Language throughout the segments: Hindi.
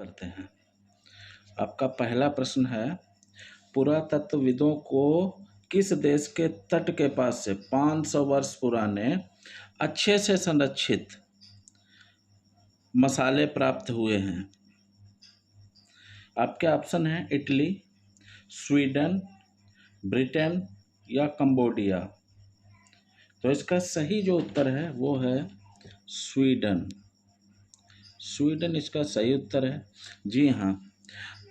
करते हैं। आपका पहला प्रश्न है, पुरातत्वविदों को किस देश के तट के पास से 500 वर्ष पुराने अच्छे से संरक्षित मसाले प्राप्त हुए हैं? आपके ऑप्शन हैं इटली, स्वीडन, ब्रिटेन या कंबोडिया। तो इसका सही जो उत्तर है वो है स्वीडन। स्वीडन इसका सही उत्तर है। जी हाँ,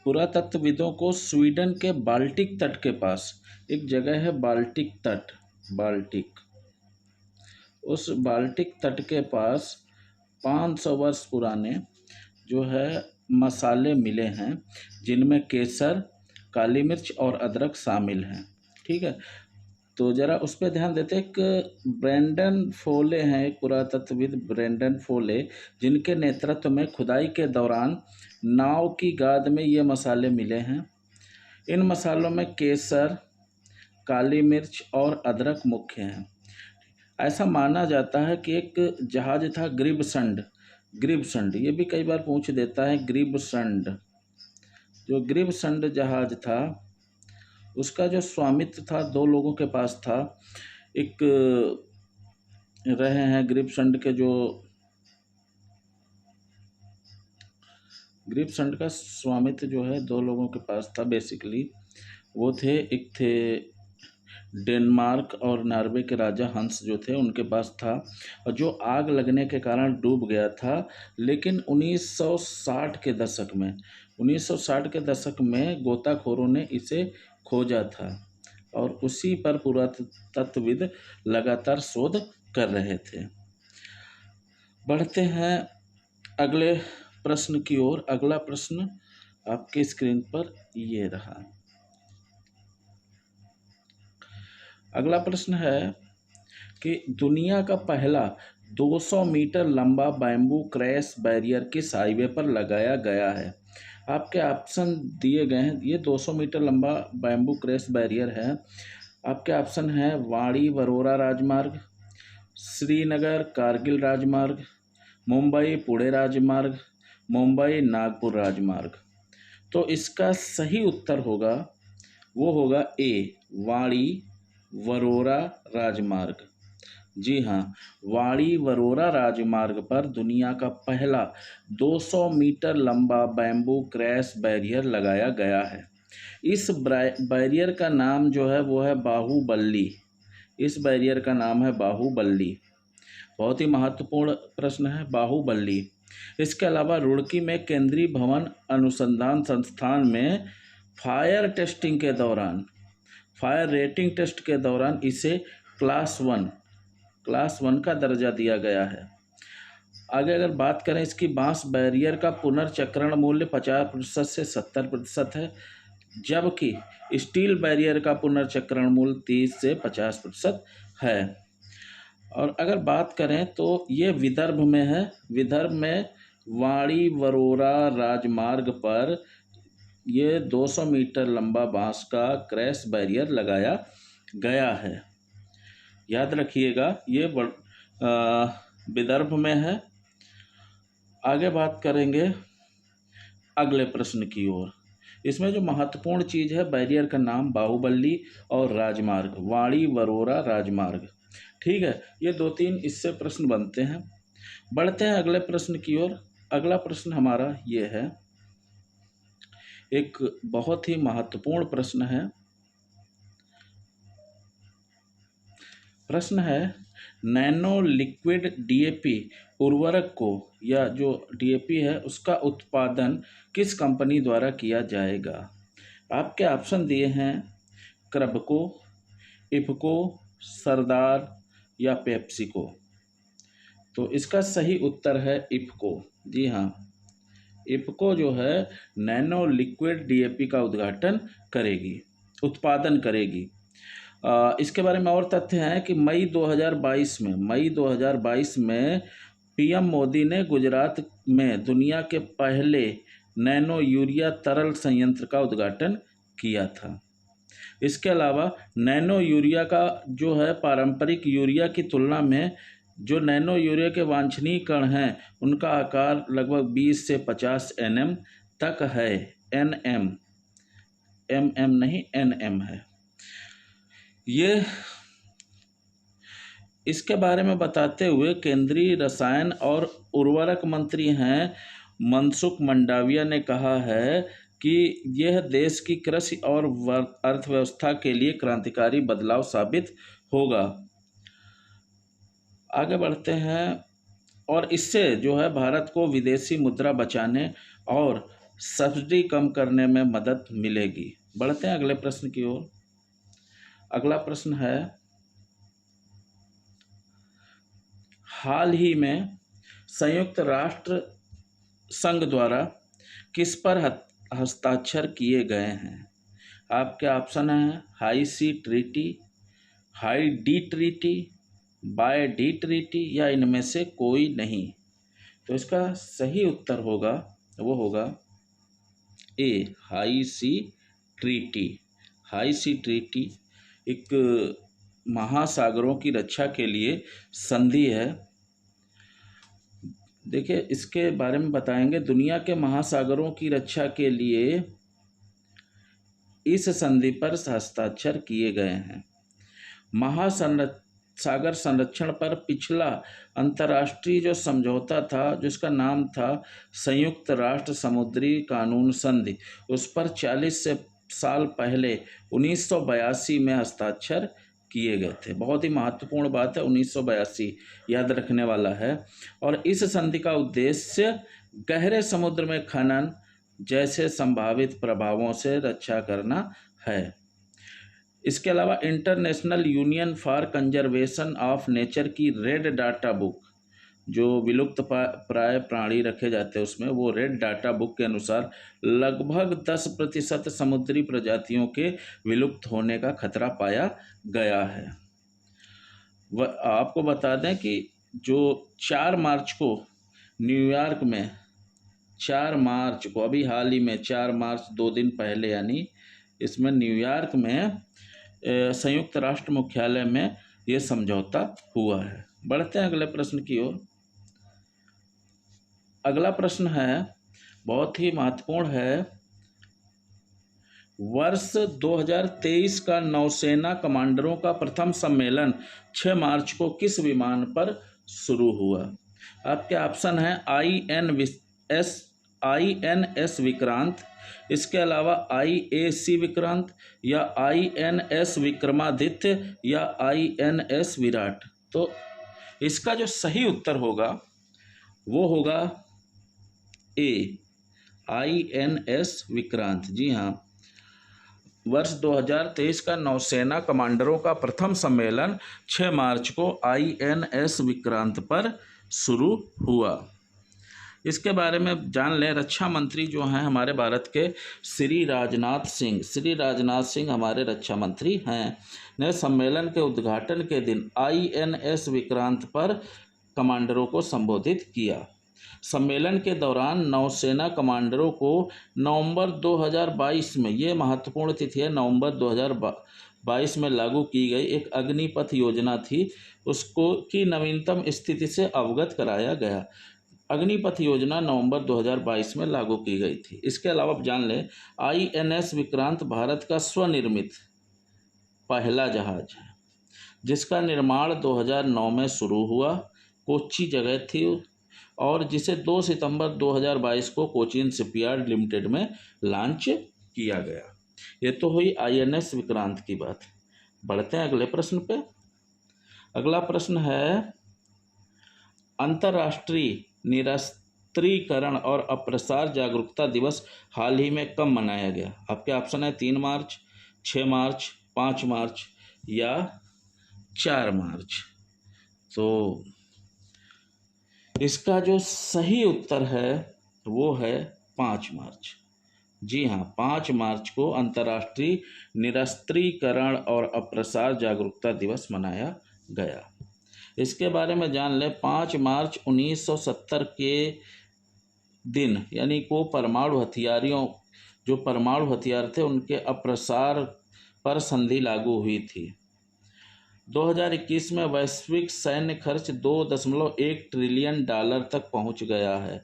पुरातत्वविदों को स्वीडन के बाल्टिक तट के पास एक जगह है, बाल्टिक तट, बाल्टिक, उस बाल्टिक तट के पास 500 वर्ष पुराने जो है मसाले मिले हैं, जिनमें केसर, काली मिर्च और अदरक शामिल हैं। ठीक है, तो ज़रा उस पर ध्यान देते हैं। एक ब्रेंडन फोले हैं, एक पुरातत्वविद ब्रेंडन फोले, जिनके नेतृत्व में खुदाई के दौरान नाव की गाद में ये मसाले मिले हैं। इन मसालों में केसर, काली मिर्च और अदरक मुख्य हैं। ऐसा माना जाता है कि एक जहाज था ग्रिबसंड, ग्रिबसंड ये भी कई बार पूछ देता है, ग्रिबसंड, जो ग्रिबसंड जहाज था उसका जो स्वामित्व था 2 लोगों के पास था। एक रहे हैं ग्रिबसंड के, जो ग्रिबसंड का स्वामित्व जो है 2 लोगों के पास था बेसिकली। वो थे, एक थे डेनमार्क और नॉर्वे के राजा हंस जो थे उनके पास था, और जो आग लगने के कारण डूब गया था। लेकिन 1960 के दशक में गोताखोरों ने इसे खोजा था और उसी पर पुरातत्वविद लगातार शोध कर रहे थे। बढ़ते हैं अगले प्रश्न की ओर। अगला प्रश्न आपके स्क्रीन पर ये रहा। अगला प्रश्न है कि दुनिया का पहला 200 मीटर लंबा बैम्बू क्रैश बैरियर किस हाईवे पर लगाया गया है? आपके ऑप्शन दिए गए हैं। ये 200 मीटर लंबा बैम्बू क्रैश बैरियर है। आपके ऑप्शन है वाड़ी वरोरा राजमार्ग, श्रीनगर कारगिल राजमार्ग, मुंबई पुणे राजमार्ग, मुंबई नागपुर राजमार्ग। तो इसका सही उत्तर होगा, वो होगा ए, वाड़ी वरोरा राजमार्ग। जी हाँ, वाड़ी वरोरा राजमार्ग पर दुनिया का पहला 200 मीटर लंबा बैम्बू क्रैश बैरियर लगाया गया है। इस बैरियर का नाम जो है वो है बाहुबल्ली। इस बैरियर का नाम है बाहुबल्ली। बहुत ही महत्वपूर्ण प्रश्न है, बाहुबल्ली। इसके अलावा रुड़की में केंद्रीय भवन अनुसंधान संस्थान में फायर रेटिंग टेस्ट के दौरान इसे क्लास 1 का दर्जा दिया गया है। आगे अगर बात करें इसकी, बांस बैरियर का पुनर्चक्रण मूल्य 50% से 70% है, जबकि स्टील बैरियर का पुनर्चक्रण मूल्य 30 से 50% है। और अगर बात करें तो ये विदर्भ में है। विदर्भ में वाड़ी वरोरा राजमार्ग पर ये 200 मीटर लंबा बांस का क्रैश बैरियर लगाया गया है। याद रखिएगा, ये विदर्भ में है। आगे बात करेंगे अगले प्रश्न की ओर। इसमें जो महत्वपूर्ण चीज़ है, बैरियर का नाम बाहुबल्ली और राजमार्ग, वाड़ी वरोरा राजमार्ग। ठीक है, ये 2-3 इससे प्रश्न बनते हैं। बढ़ते हैं अगले प्रश्न की ओर। अगला प्रश्न हमारा ये है, एक बहुत ही महत्वपूर्ण प्रश्न है। प्रश्न है, नैनो लिक्विड डीएपी उर्वरक को, या जो डीएपी है उसका उत्पादन किस कंपनी द्वारा किया जाएगा? आपके ऑप्शन दिए हैं क्रबको, इफको, सरदार या पेप्सिको। तो इसका सही उत्तर है इफको। जी हाँ, इफको जो है नैनो लिक्विड डीएपी का उत्पादन करेगी। इसके बारे में और तथ्य हैं कि मई 2022 में पीएम मोदी ने गुजरात में दुनिया के पहले नैनो यूरिया तरल संयंत्र का उद्घाटन किया था। इसके अलावा नैनो यूरिया का जो है पारंपरिक यूरिया की तुलना में जो नैनो यूरिया के वांछनीय कण हैं उनका आकार लगभग 20 से 50 nm तक है। NM, MM नहीं NM है। ये इसके बारे में बताते हुए केंद्रीय रसायन और उर्वरक मंत्री हैं मनसुख मंडाविया ने कहा है कि यह देश की कृषि और अर्थव्यवस्था के लिए क्रांतिकारी बदलाव साबित होगा। आगे बढ़ते हैं। और इससे जो है भारत को विदेशी मुद्रा बचाने और सब्सिडी कम करने में मदद मिलेगी। बढ़ते हैं अगले प्रश्न की ओर। अगला प्रश्न है, हाल ही में संयुक्त राष्ट्र संघ द्वारा किस पर हस्ताक्षर किए गए हैं? आपके ऑप्शन हैं high C treaty, high D treaty, by D treaty या इनमें से कोई नहीं। तो इसका सही उत्तर होगा, वो होगा ए, high C treaty. High C treaty एक महासागरों की रक्षा के लिए संधि है। देखिए, इसके बारे में बताएंगे। दुनिया के महासागरों की रक्षा के लिए इस संधि पर हस्ताक्षर किए गए हैं। महासागर संरक्षण पर पिछला अंतर्राष्ट्रीय जो समझौता था, जिसका नाम था संयुक्त राष्ट्र समुद्री कानून संधि, उस पर 40 साल पहले 1982 में हस्ताक्षर किए गए थे। बहुत ही महत्वपूर्ण बात है, 1982 याद रखने वाला है। और इस संधि का उद्देश्य गहरे समुद्र में खनन जैसे संभावित प्रभावों से रक्षा करना है। इसके अलावा international union for conservation of nature की रेड डाटा बुक, जो विलुप्त प्राय प्राणी रखे जाते हैं उसमें, वो रेड डाटा बुक के अनुसार लगभग 10% समुद्री प्रजातियों के विलुप्त होने का खतरा पाया गया है। आपको बता दें कि जो 4 मार्च को न्यूयॉर्क में, 4 मार्च को, अभी हाल ही में 4 मार्च 2 दिन पहले, यानी इसमें न्यूयॉर्क में संयुक्त राष्ट्र मुख्यालय में ये समझौता हुआ है। बढ़ते हैं अगले प्रश्न की ओर। अगला प्रश्न है, बहुत ही महत्वपूर्ण है। वर्ष 2023 का नौसेना कमांडरों का प्रथम सम्मेलन 6 मार्च को किस विमान पर शुरू हुआ? आपके ऑप्शन हैं INS विक्रांत, इसके अलावा IAC विक्रांत, या INS विक्रमादित्य, या INS विराट। तो इसका जो सही उत्तर होगा वो होगा ए, INS विक्रांत। जी हाँ, वर्ष 2023 का नौसेना कमांडरों का प्रथम सम्मेलन 6 मार्च को INS विक्रांत पर शुरू हुआ। इसके बारे में जान लें। रक्षा मंत्री जो हैं हमारे भारत के श्री राजनाथ सिंह हमारे रक्षा मंत्री हैं, ने सम्मेलन के उद्घाटन के दिन INS विक्रांत पर कमांडरों को संबोधित किया। सम्मेलन के दौरान नौसेना कमांडरों को नवंबर 2022 में, ये महत्वपूर्ण तिथि है, नवंबर 2022 में लागू की गई एक अग्निपथ योजना थी, उसको की नवीनतम स्थिति से अवगत कराया गया। अग्निपथ योजना नवंबर 2022 में लागू की गई थी। इसके अलावा आप जान लें, INS विक्रांत भारत का स्वनिर्मित पहला जहाज है, जिसका निर्माण 2009 में शुरू हुआ, कोच्चि जगह थी, और जिसे 2 सितंबर 2022 को कोचीन शिपयार्ड लिमिटेड में लॉन्च किया गया। ये तो हुई INS विक्रांत की बात। बढ़ते हैं अगले प्रश्न पे। अगला प्रश्न है, अंतर्राष्ट्रीय निरस्त्रीकरण और अप्रसार जागरूकता दिवस हाल ही में कब मनाया गया? आपके ऑप्शन है 3 मार्च, 6 मार्च, 5 मार्च या 4 मार्च। तो इसका जो सही उत्तर है वो है 5 मार्च। जी हाँ, 5 मार्च को अंतर्राष्ट्रीय निरस्त्रीकरण और अप्रसार जागरूकता दिवस मनाया गया। इसके बारे में जान लें। 5 मार्च 1970 के दिन, यानी को परमाणु हथियार थे, उनके अप्रसार पर संधि लागू हुई थी। 2021 में वैश्विक सैन्य खर्च $2.1 ट्रिलियन तक पहुंच गया है।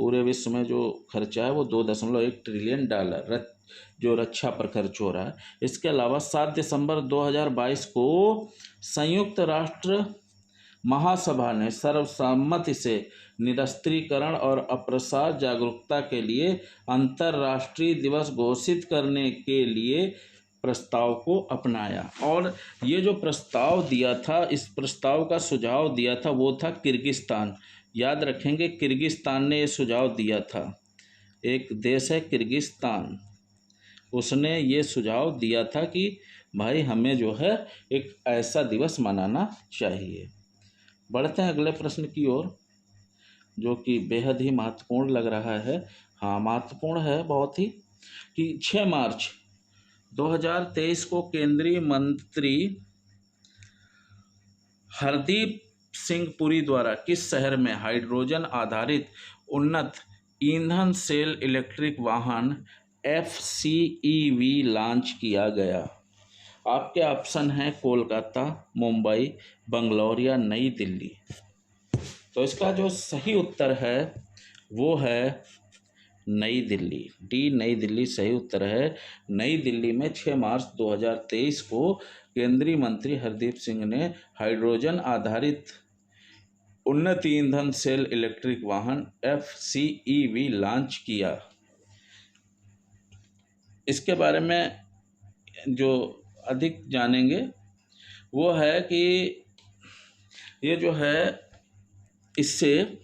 पूरे विश्व में जो खर्चा है वो 2.1 ट्रिलियन डॉलर जो रक्षा पर खर्च हो रहा है। इसके अलावा 7 दिसंबर 2022 को संयुक्त राष्ट्र महासभा ने सर्वसम्मति से निरस्त्रीकरण और अप्रसार जागरूकता के लिए अंतर्राष्ट्रीय दिवस घोषित करने के लिए प्रस्ताव को अपनाया। और ये जो प्रस्ताव दिया था, इस प्रस्ताव का सुझाव दिया था वो था किर्गिस्तान। याद रखेंगे, किर्गिस्तान ने ये सुझाव दिया था। एक देश है किर्गिस्तान, उसने ये सुझाव दिया था कि भाई हमें जो है एक ऐसा दिवस मनाना चाहिए। बढ़ते हैं अगले प्रश्न की ओर, जो कि बेहद ही महत्वपूर्ण लग रहा है। हाँ, महत्वपूर्ण है बहुत ही, कि 6 मार्च 2023 को केंद्रीय मंत्री हरदीप सिंह पुरी द्वारा किस शहर में हाइड्रोजन आधारित उन्नत ईंधन सेल इलेक्ट्रिक वाहन FCEV लॉन्च किया गया? आपके ऑप्शन हैं कोलकाता, मुंबई, बंगलौर या नई दिल्ली। तो इसका जो सही उत्तर है वो है नई दिल्ली। डी, नई दिल्ली सही उत्तर है। नई दिल्ली में 6 मार्च 2023 को केंद्रीय मंत्री हरदीप सिंह ने हाइड्रोजन आधारित उन्नत ईंधन सेल इलेक्ट्रिक वाहन FCEV लॉन्च किया। इसके बारे में जो अधिक जानेंगे वो है कि ये जो है, इससे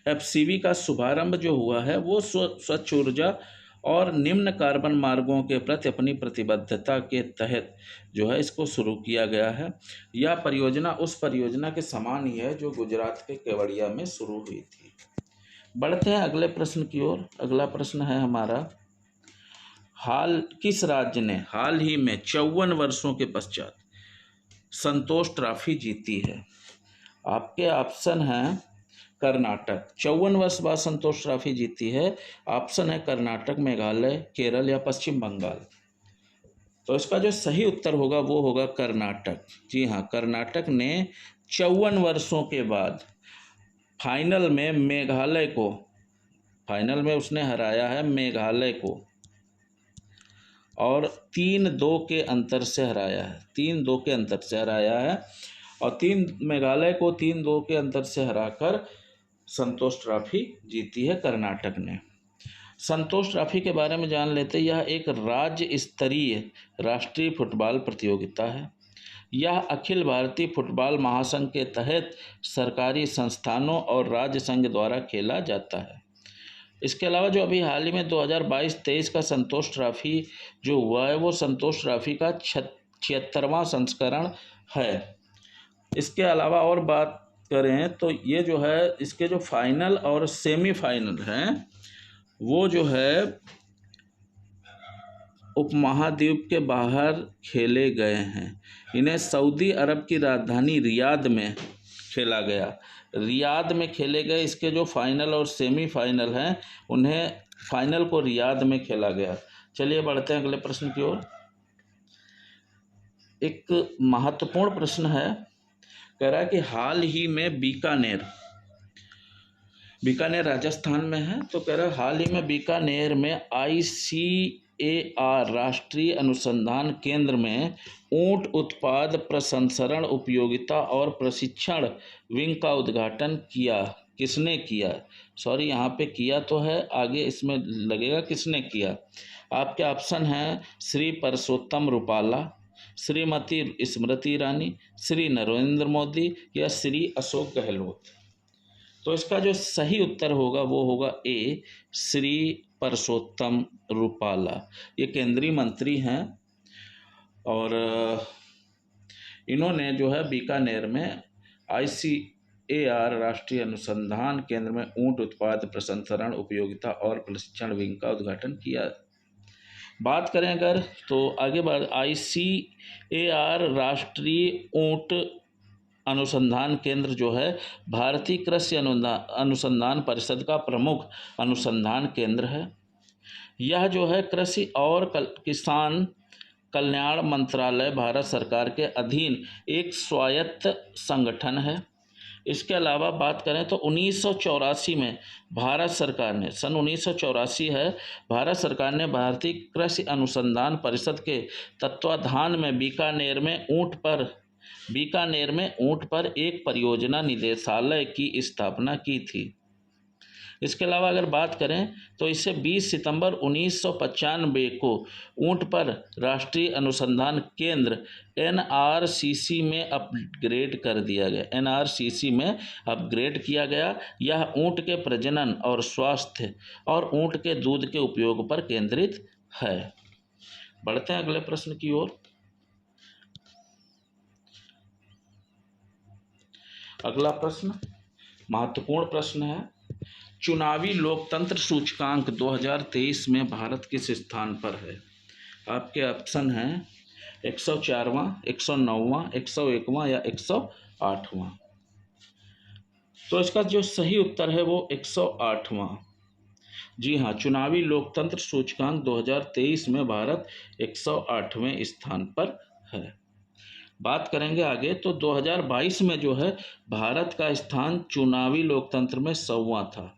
FCEV का शुभारंभ जो हुआ है वो स्वच्छ ऊर्जा और निम्न कार्बन मार्गों के प्रति अपनी प्रतिबद्धता के तहत जो है इसको शुरू किया गया है। यह परियोजना उस परियोजना के समान ही है जो गुजरात के केवड़िया में शुरू हुई थी। बढ़ते हैं अगले प्रश्न की ओर। अगला प्रश्न है हमारा, किस राज्य ने हाल ही में 54 वर्षों के पश्चात संतोष ट्रॉफी जीती है? आपके ऑप्शन हैं कर्नाटक, 54 वर्ष बाद संतोष ट्रॉफी जीती है। ऑप्शन है कर्नाटक, मेघालय, केरल या पश्चिम बंगाल। तो इसका जो सही उत्तर होगा वो होगा कर्नाटक। जी हाँ, कर्नाटक ने 54 वर्षों के बाद फाइनल में उसने हराया है मेघालय को, और 3-2 के अंतर से हराया है। 3-2 के अंतर से हराया है और मेघालय को 3-2 के अंतर से हराकर संतोष ट्रॉफी जीती है कर्नाटक ने। संतोष ट्रॉफी के बारे में जान लेते हैं। यह एक राज्य स्तरीय राष्ट्रीय फुटबॉल प्रतियोगिता है। यह अखिल भारतीय फुटबॉल महासंघ के तहत सरकारी संस्थानों और राज्य संघ द्वारा खेला जाता है। इसके अलावा जो अभी हाल ही में 2022-23 का संतोष ट्रॉफी जो हुआ है वो संतोष ट्रॉफी का 76वां संस्करण है। इसके अलावा और बात करें तो ये जो है इसके जो फाइनल और सेमीफाइनल हैं वो जो है उपमहाद्वीप के बाहर खेले गए हैं। इन्हें सऊदी अरब की राजधानी रियाद में खेला गया। रियाद में खेले गए इसके जो फाइनल और सेमीफाइनल हैं उन्हें फाइनल को रियाद में खेला गया। चलिए बढ़ते हैं अगले प्रश्न की ओर। एक महत्वपूर्ण प्रश्न है, कह रहा है कि हाल ही में बीकानेर राजस्थान में है। तो कह रहा है हाल ही में बीकानेर में ICAR राष्ट्रीय अनुसंधान केंद्र में ऊंट उत्पाद प्रसंस्करण उपयोगिता और प्रशिक्षण विंग का उद्घाटन किसने किया? सॉरी, यहाँ पे किया तो है, आगे इसमें लगेगा किसने किया। आपके ऑप्शन हैं श्री परसोत्तम रुपाला, श्रीमती स्मृति ईरानी, श्री नरेंद्र मोदी या श्री अशोक गहलोत। तो इसका जो सही उत्तर होगा वो होगा ए, श्री परसोत्तम रुपाला। ये केंद्रीय मंत्री हैं और इन्होंने जो है बीकानेर में ICAR राष्ट्रीय अनुसंधान केंद्र में ऊंट उत्पाद प्रसंस्करण उपयोगिता और प्रशिक्षण विंग का उद्घाटन किया। बात करें अगर तो आगे ICAR राष्ट्रीय ऊंट अनुसंधान केंद्र जो है भारतीय कृषि अनुसंधान परिषद का प्रमुख अनुसंधान केंद्र है। यह जो है कृषि और किसान कल्याण मंत्रालय भारत सरकार के अधीन एक स्वायत्त संगठन है। इसके अलावा बात करें तो 1984 में भारत सरकार ने, सन 1984 है, भारत सरकार ने भारतीय कृषि अनुसंधान परिषद के तत्वाधान में बीकानेर में ऊँट पर एक परियोजना निदेशालय की स्थापना की थी। इसके अलावा अगर बात करें तो इसे 20 सितंबर 1995 को ऊँट पर राष्ट्रीय अनुसंधान केंद्र NRCC में अपग्रेड कर दिया गया। NRCC में अपग्रेड किया गया। यह ऊँट के प्रजनन और स्वास्थ्य और ऊँट के दूध के उपयोग पर केंद्रित है। बढ़ते हैं अगले प्रश्न की ओर। अगला प्रश्न महत्वपूर्ण प्रश्न है। चुनावी लोकतंत्र सूचकांक 2023 में भारत किस स्थान पर है? आपके ऑप्शन हैं 104वां, 109वां, 101वां या 108वां। तो इसका जो सही उत्तर है वो 108वां। जी हाँ, चुनावी लोकतंत्र सूचकांक 2023 में भारत 108वें स्थान पर है। बात करेंगे आगे तो 2022 में जो है भारत का स्थान चुनावी लोकतंत्र में 100वां था।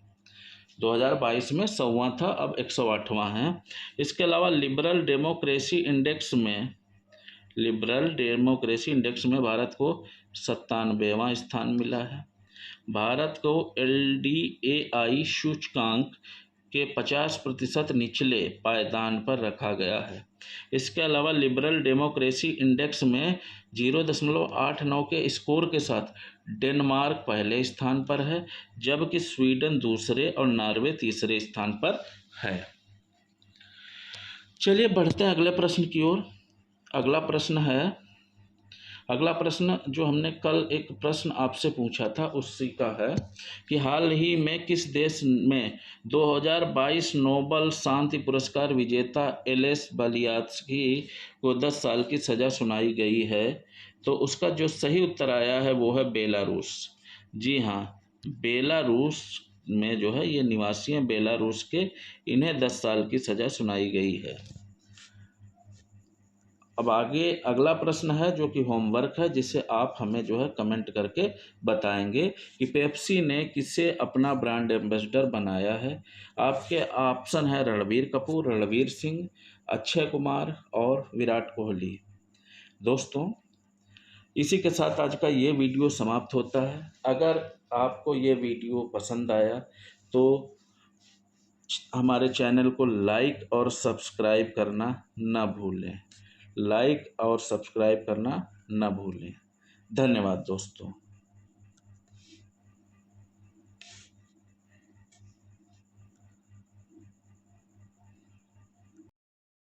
2022 में 100वां था, अब 108वां है। इसके अलावा लिबरल डेमोक्रेसी इंडेक्स में भारत को 97वां स्थान मिला है। भारत को LDAI सूचकांक के 50% निचले पायदान पर रखा गया है। इसके अलावा लिबरल डेमोक्रेसी इंडेक्स में 0.89 के स्कोर के साथ डेनमार्क पहले स्थान पर है, जबकि स्वीडन दूसरे और नॉर्वे तीसरे स्थान पर है। चलिए बढ़ते हैं अगले प्रश्न की ओर। अगला प्रश्न जो हमने कल एक प्रश्न आपसे पूछा था उसी का है कि हाल ही में किस देश में 2022 नोबेल शांति पुरस्कार विजेता एलेस बालियात्स्की को 10 साल की सज़ा सुनाई गई है? तो उसका जो सही उत्तर आया है वो है बेलारूस। जी हाँ, बेलारूस में जो है ये निवासी हैं बेलारूस के, इन्हें 10 साल की सज़ा सुनाई गई है। अब आगे अगला प्रश्न है जो कि होमवर्क है, जिसे आप हमें जो है कमेंट करके बताएंगे कि पेप्सी ने किसे अपना ब्रांड एम्बेसडर बनाया है। आपके ऑप्शन है रणबीर कपूर, रणवीर सिंह, अक्षय कुमार और विराट कोहली। दोस्तों, इसी के साथ आज का ये वीडियो समाप्त होता है। अगर आपको ये वीडियो पसंद आया तो हमारे चैनल को लाइक और सब्सक्राइब करना न भूलें। धन्यवाद दोस्तों।